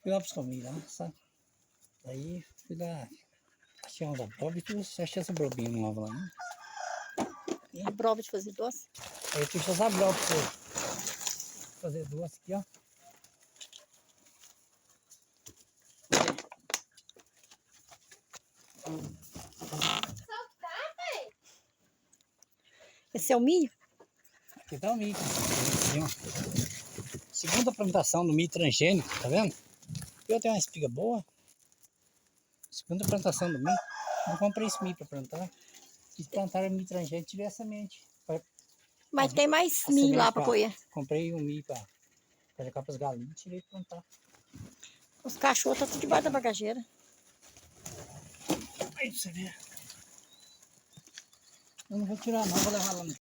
Fui lá buscar o milho lá, sabe? Aí fui lá, achei uns abóbitos, achei essa brobinha nova lá, né? Abrova de fazer doce? Aí eu fiz as abrobas pra você fazer duas aqui, ó. Esse é o milho? Aqui tá o milho. Aqui, ó. Segunda plantação do milho transgênico, tá vendo? Eu tenho uma espiga boa. Segunda plantação do milho. Não comprei esse milho pra plantar. Quis plantar milho transgênico e tiver semente. Mas tem mais milho lá pra colher. Comprei um milho pra colocar pras galinhas e tirei pra plantar. Os cachorros estão tudo debaixo da bagageira. Aí pra você ver. Eu não vou tirar não, vou levar lá no